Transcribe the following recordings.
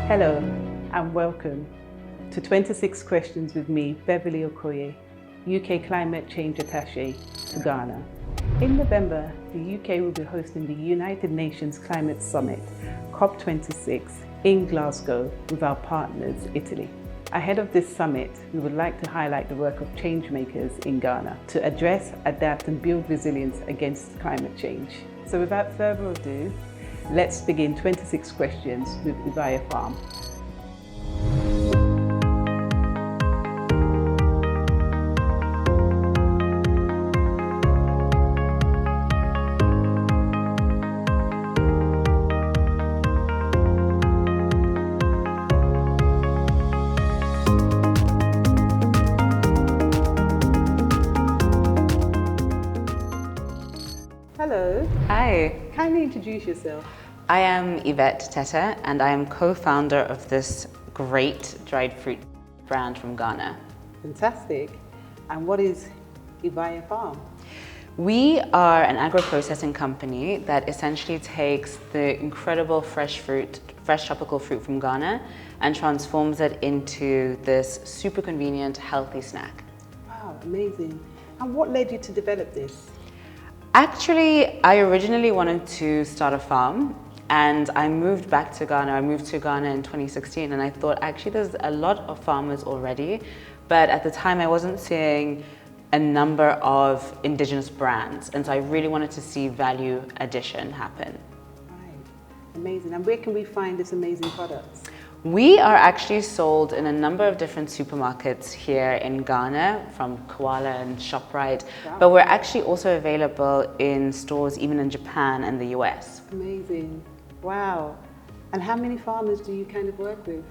Hello and welcome to 26 Questions with me, Beverley Okoye, UK Climate Change Attaché to Ghana. In November, the UK will be hosting the United Nations Climate Summit, COP26, in Glasgow with our partners, Italy. Ahead of this summit, we would like to highlight the work of change makers in Ghana to address, adapt and build resilience against climate change. So without further ado, let's begin 26 Questions with Yvaya Farm. Hello. Hi, Kindly introduce yourself. I am Yvette and I am co-founder of this great dried fruit brand from Ghana. Fantastic. And what is Yvaya Farm? We are an agro-processing company that essentially takes the incredible fresh tropical fruit from Ghana and transforms it into this super convenient, healthy snack. Wow, amazing. And what led you to develop this? Actually, I originally wanted to start a farm and I moved back to Ghana. I moved to Ghana in 2016 and I thought actually there's a lot of farmers already, but at the time I wasn't seeing a number of indigenous brands, and so I really wanted to see value addition happen. Right, amazing. And where can we find this amazing products? We are actually sold in a number of different supermarkets here in Ghana, from Koala and ShopRite, Wow. but we're actually also available in stores even in Japan and the US. Amazing. Wow. And how many farmers do you kind of work with?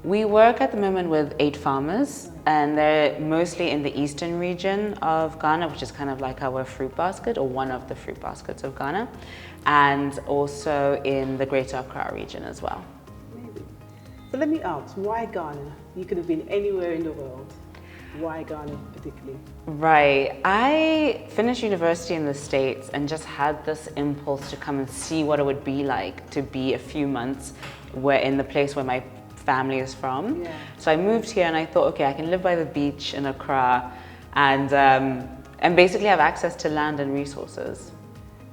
We work at the moment with 8 farmers, and they're mostly in the eastern region of Ghana, which is kind of like our fruit basket, or one of the fruit baskets of Ghana, and also in the Greater Accra region as well. Amazing. So let me ask, why Ghana? You could have been anywhere in the world. Why Ghana particularly? Right. I finished university in the States and just had this impulse to come and see what it would be like to be a few months in the place where my family is from. Yeah. So I moved here and I thought, okay, I can live by the beach in Accra and basically have access to land and resources.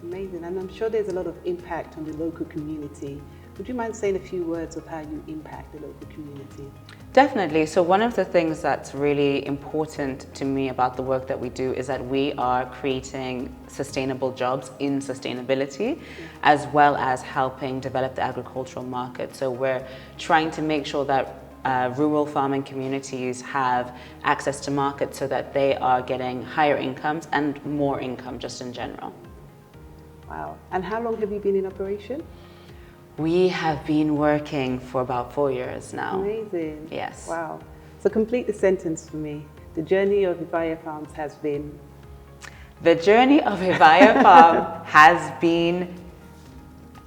Amazing. And I'm sure there's a lot of impact on the local community. Would you mind saying a few words of how you impact the local community? Definitely. So one of the things that's really important to me about the work that we do is that we are creating sustainable jobs in sustainability, as well as helping develop the agricultural market. So we're trying to make sure that rural farming communities have access to markets so that they are getting higher incomes and more income just in general. Wow. And how long have you been in operation? We have been working for about 4 years now. Amazing. Yes. Wow. So complete the sentence for me. The journey of Yvaya Farms has been? The journey of Yvaya Farm has been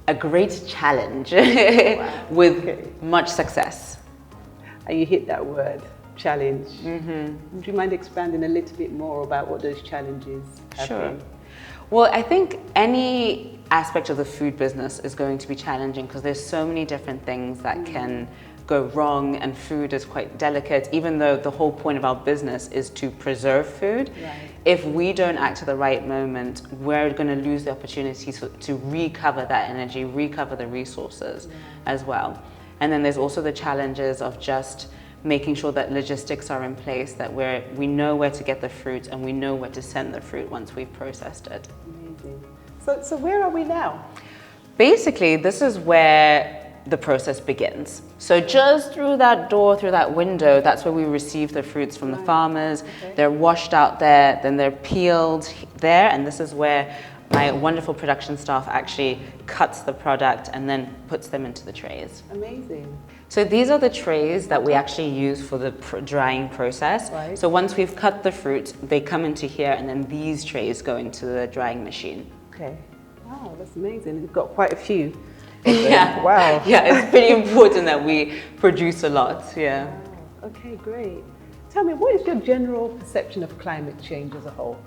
a great challenge with much success. And you hit that word, challenge. Mm-hmm. Would you mind expanding a little bit more about what those challenges have been? Well, I think any aspect of the food business is going to be challenging because there's so many different things that can go wrong, and food is quite delicate, even though the whole point of our business is to preserve food. Right. If we don't act at the right moment, we're going to lose the opportunity to recover that energy, recover the resources as well. And then there's also the challenges of just making sure that logistics are in place, that we know where to get the fruit and we know where to send the fruit once we've processed it. Amazing. So where are we now? Basically, this is where the process begins. So just through that door, through that window, that's where we receive the fruits from the farmers. Okay. They're washed out there, then they're peeled there, and this is where my wonderful production staff actually cuts the product and then puts them into the trays. Amazing. So these are the trays that we actually use for the drying process. Right. So once we've cut the fruit, they come into here and then these trays go into the drying machine. Okay. Wow, that's amazing. You've got quite a few. Yeah. Wow. Yeah, it's pretty important that we produce a lot. Yeah. Wow. Okay, great. Tell me, what is your general perception of climate change as a whole?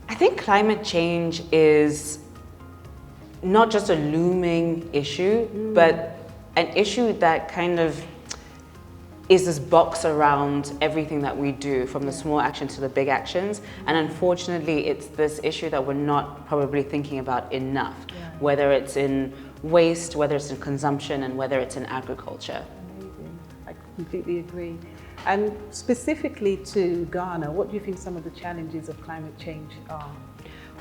I think climate change is not just a looming issue, but an issue that kind of is this box around everything that we do, from the small actions to the big actions. And unfortunately, it's this issue that we're not probably thinking about enough, whether it's in waste, whether it's in consumption, and whether it's in agriculture. Amazing. I completely agree. And specifically to Ghana, what do you think some of the challenges of climate change are?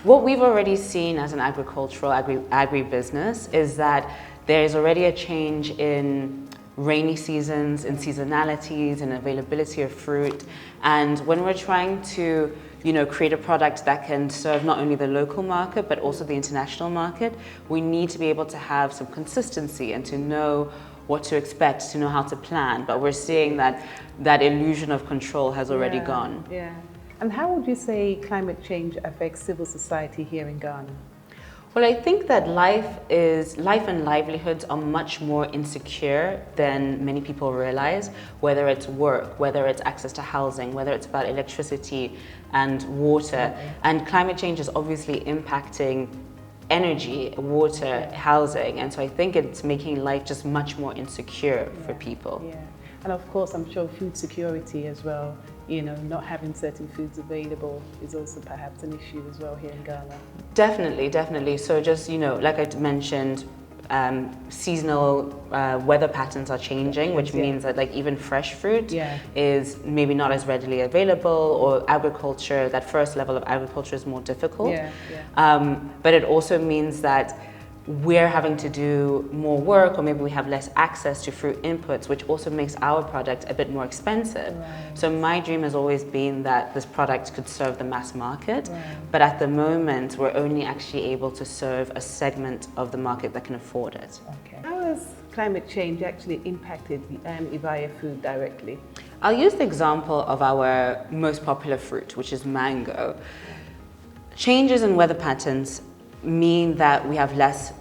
What we've already seen as an agricultural agribusiness is that there is already a change in rainy seasons, in seasonalities, and availability of fruit. And when we're trying to, create a product that can serve not only the local market, but also the international market, we need to be able to have some consistency and to know what to expect, to know how to plan. But we're seeing that that illusion of control has already gone. Yeah. And how would you say climate change affects civil society here in Ghana? Well, I think that life and livelihoods are much more insecure than many people realize, whether it's work, whether it's access to housing, whether it's about electricity and water. And climate change is obviously impacting energy, water, housing. And so I think it's making life just much more insecure for people. Yeah. And of course, I'm sure food security as well, not having certain foods available is also perhaps an issue as well here in Ghana. Definitely, definitely. So just, like I mentioned, seasonal weather patterns are changing, which means that like even fresh fruit is maybe not as readily available, or agriculture, that first level of agriculture is more difficult. But it also means that we're having to do more work, or maybe we have less access to fruit inputs, which also makes our product a bit more expensive. So my dream has always been that this product could serve the mass market, but at the moment we're only actually able to serve a segment of the market that can afford it. How has climate change actually impacted Yvaya food directly? I'll use the example of our most popular fruit, which is mango. Changes in weather patterns mean that we have less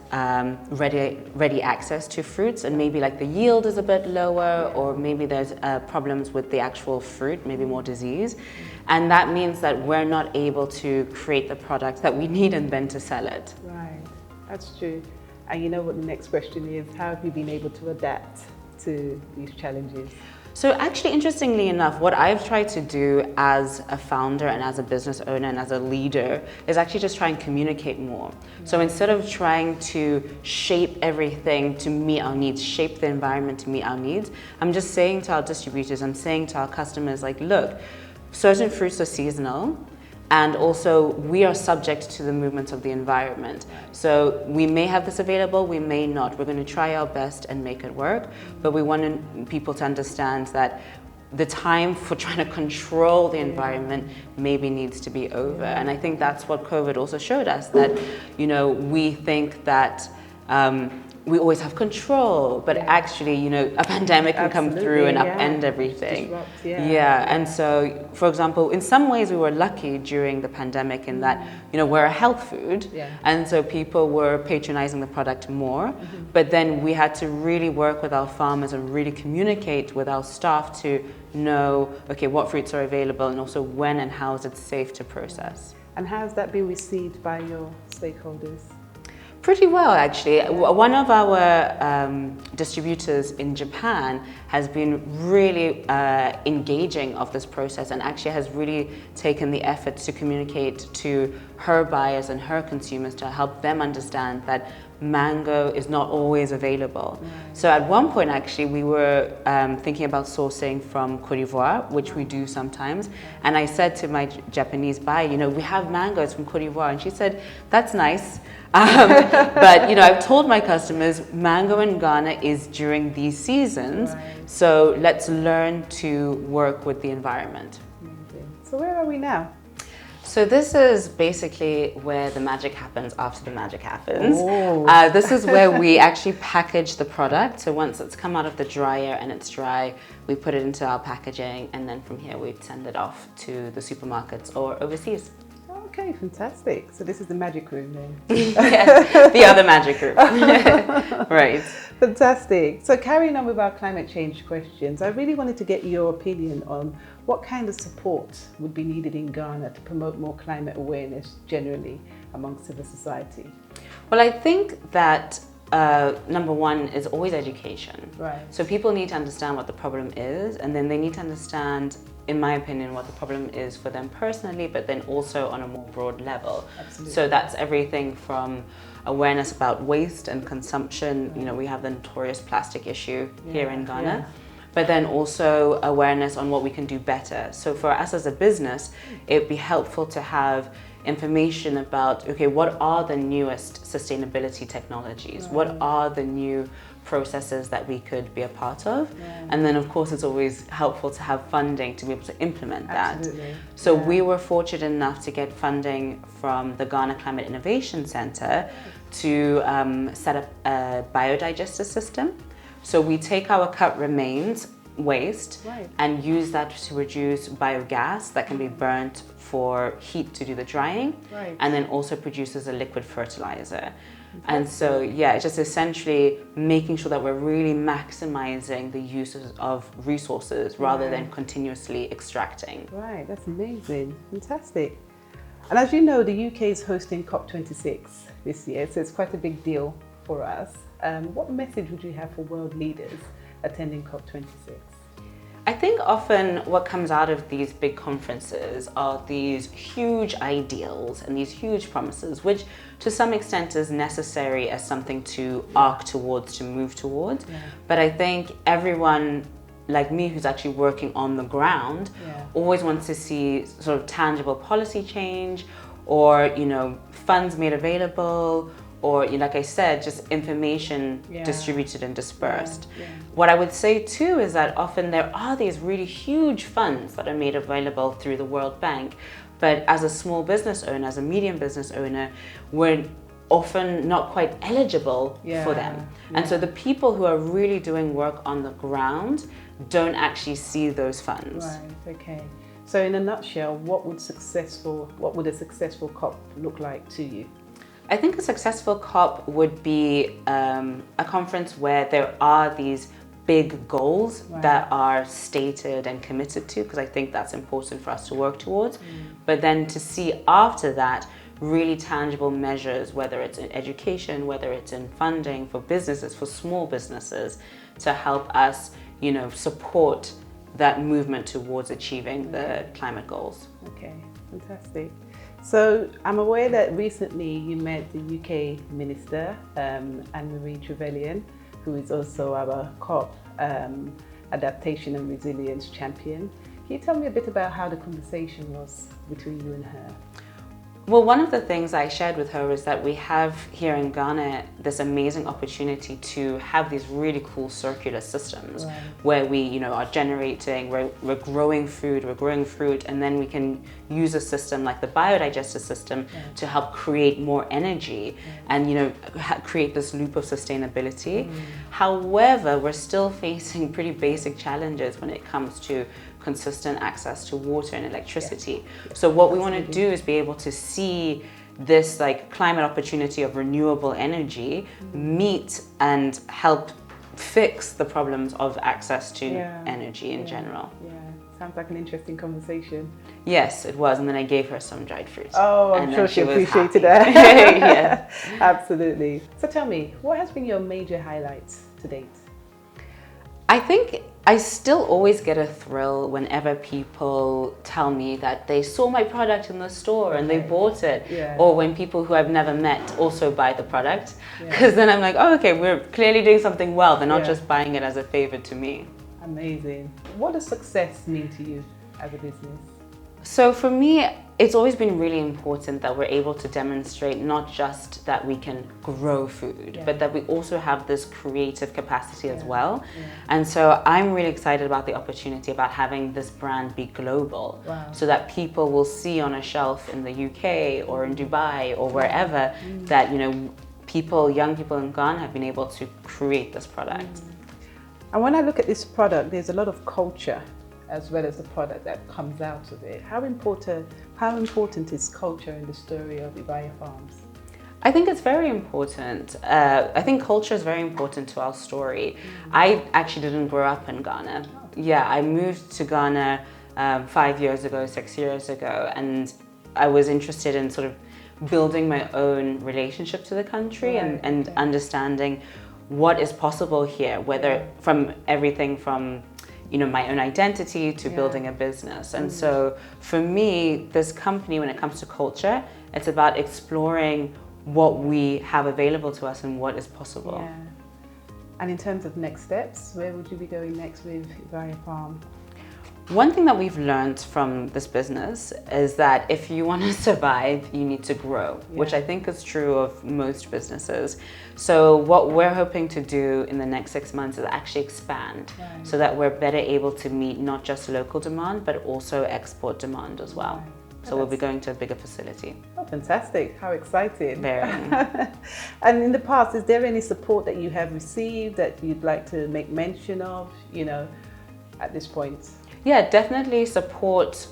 ready access to fruits, and maybe like the yield is a bit lower, or maybe there's problems with the actual fruit, maybe more disease. And that means that we're not able to create the product that we need and then to sell it. Right, that's true. And you know what the next question is, how have you been able to adapt to these challenges? So actually, interestingly enough, what I've tried to do as a founder and as a business owner and as a leader is actually just try and communicate more. So instead of trying to shape everything to meet our needs, shape the environment to meet our needs, I'm just saying to our distributors, I'm saying to our customers, like, look, certain fruits are seasonal, and also we are subject to the movements of the environment. So we may have this available, we may not. We're going to try our best and make it work, but we want people to understand that the time for trying to control the environment maybe needs to be over. And I think that's what COVID also showed us, that we think that we always have control, but actually, a pandemic can come through and upend everything. And so, for example, in some ways we were lucky during the pandemic in that, we're a health food, and so people were patronizing the product more. But then we had to really work with our farmers and really communicate with our staff to know, okay, what fruits are available, and also when and how is it safe to process. And how has that been received by your stakeholders? Pretty well, actually. One of our distributors in Japan has been really engaging of this process, and actually has really taken the effort to communicate to her buyers and her consumers to help them understand that mango is not always available. So at one point, actually, we were thinking about sourcing from Cote d'Ivoire, which we do sometimes. And I said to my Japanese buyer, we have mangoes from Cote d'Ivoire. And she said, that's nice. But I've told my customers mango in Ghana is during these seasons, so let's learn to work with the environment. So where are we now? So this is basically where the magic happens after the magic happens. This is where we actually package the product. So once it's come out of the dryer and it's dry, we put it into our packaging, and then from here we send it off to the supermarkets or overseas. Okay, fantastic. So this is the magic room then? Yes, the other magic room. Right. Fantastic. So carrying on with our climate change questions, I really wanted to get your opinion on what kind of support would be needed in Ghana to promote more climate awareness generally among civil society. Well, I think that number one is always education. Right. So people need to understand what the problem is, and then they need to understand, in my opinion, what the problem is for them personally, but then also on a more broad level. Absolutely. So that's everything from awareness about waste and consumption. Right. You know, we have the notorious plastic issue here in Ghana. Yeah. But then also awareness on what we can do better. So for us as a business, it'd be helpful to have information about, okay, what are the newest sustainability technologies? Right. What are the new processes that we could be a part of? Yeah. And then of course it's always helpful to have funding to be able to implement that. Absolutely. So Yeah. we were fortunate enough to get funding from the Ghana Climate Innovation Center to set up a biodigester system. So we take our cut remains waste Right. and use that to produce biogas that can be burnt for heat to do the drying, Right. and then also produces a liquid fertilizer. And so, yeah, it's just essentially making sure that we're really maximizing the uses of resources rather than continuously extracting. Right, that's amazing. Fantastic. And as you know, the UK is hosting COP26 this year, so it's quite a big deal for us. What message would you have for world leaders attending COP26? I think often what comes out of these big conferences are these huge ideals and these huge promises, which to some extent is necessary as something to arc towards, to move towards. Yeah. But I think everyone like me who's actually working on the ground always wants to see sort of tangible policy change, or, you know, funds made available, or, like I said, just information distributed and dispersed. Yeah. What I would say too is that often there are these really huge funds that are made available through the World Bank, but as a small business owner, as a medium business owner, we're often not quite eligible for them. And so the people who are really doing work on the ground don't actually see those funds. Right, okay. So in a nutshell, what would a successful COP look like to you? I think a successful COP would be a conference where there are these big goals that are stated and committed to, because I think that's important for us to work towards. But then to see after that really tangible measures, whether it's in education, whether it's in funding for businesses, for small businesses, to help us, you know, support that movement towards achieving the climate goals. Okay, fantastic. So I'm aware that recently you met the UK Minister, Anne-Marie Trevelyan, who is also our COP Adaptation and Resilience Champion. Can you tell me a bit about how the conversation was between you and her? Well, one of the things I shared with her is that we have here in Ghana this amazing opportunity to have these really cool circular systems where we, you know, are generating, we're growing food, we're growing fruit, and then we can use a system like the biodigester system to help create more energy and, you know, create this loop of sustainability. However, we're still facing pretty basic challenges when it comes to consistent access to water and electricity. So what we want to do is be able to see this like climate opportunity of renewable energy meet and help fix the problems of access to energy in general. Yeah, sounds like an interesting conversation. Yes, it was, and then I gave her some dried fruit. Oh, I'm sure she appreciated that. Yeah, absolutely. So tell me, what has been your major highlights to date? I think I still always get a thrill whenever people tell me that they saw my product in the store and they bought it. Or when people who I've never met also buy the product. Because then I'm like, oh, okay, we're clearly doing something well. They're not just buying it as a favor to me. Amazing. What does success mean to you as a business? So for me, it's always been really important that we're able to demonstrate not just that we can grow food, but that we also have this creative capacity as well. And so I'm really excited about the opportunity about having this brand be global, so that people will see on a shelf in the UK or in Dubai or wherever that, you know, young people in Ghana have been able to create this product. And when I look at this product, there's a lot of culture as well as the product that comes out of it. How important is culture in the story of Yvaya Farms? I think it's very important. I think culture is very important to our story. I actually didn't grow up in Ghana. Yeah, I moved to Ghana 5 years ago, 6 years ago, and I was interested in sort of building my own relationship to the country and understanding what is possible here, whether from everything from my own identity to building a business. And so for me, this company, when it comes to culture, it's about exploring what we have available to us and what is possible. Yeah. And in terms of next steps, where would you be going next with Yvaya Farm? One thing that we've learned from this business is that if you want to survive, you need to grow, which I think is true of most businesses. So what we're hoping to do in the next 6 months is actually expand so that we're better able to meet not just local demand, but also export demand as well. So we'll be going to a bigger facility. Oh, fantastic. How exciting. Very. And in the past, is there any support that you have received that you'd like to make mention of, at this point? Yeah, definitely support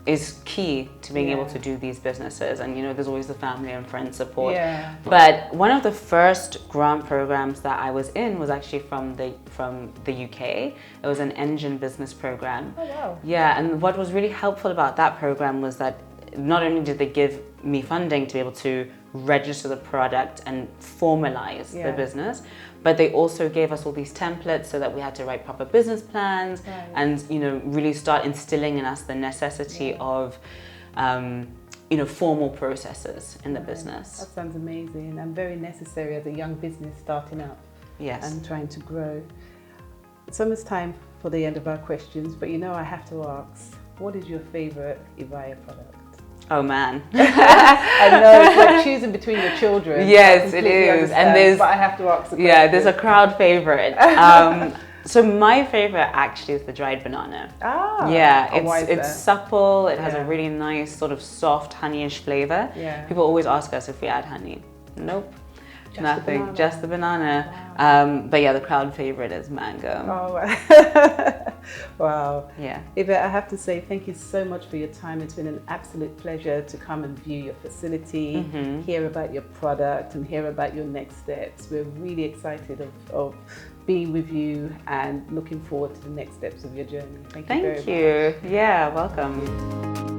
is key to being able to do these businesses. And there's always the family and friend support. Yeah. But one of the first grant programs that I was in was actually from the UK. It was an engine business program. Oh, wow. Yeah, and what was really helpful about that program was that not only did they give me funding to be able to register the product and formalize the business, but they also gave us all these templates so that we had to write proper business plans and really start instilling in us the necessity of formal processes in the business. That sounds amazing and very necessary as a young business starting up and trying to grow. It's almost time for the end of our questions, but I have to ask, what is your favorite Yvaya product? Oh man. I know, it's like choosing between your children. Yes, it is. And but I have to ask the question. Yeah, there's a crowd favorite. So my favorite actually is the dried banana. Ah. Yeah, it's supple. It has a really nice sort of soft honeyish flavor. Yeah. People always ask us if we add honey. Nope. Just nothing, just the banana. Wow. But yeah, the crowd favorite is mango. Oh, wow. Yeah. Yvette, I have to say thank you so much for your time. It's been an absolute pleasure to come and view your facility, hear about your product and hear about your next steps. We're really excited of being with you and looking forward to the next steps of your journey. Thank you very much. Yeah, welcome.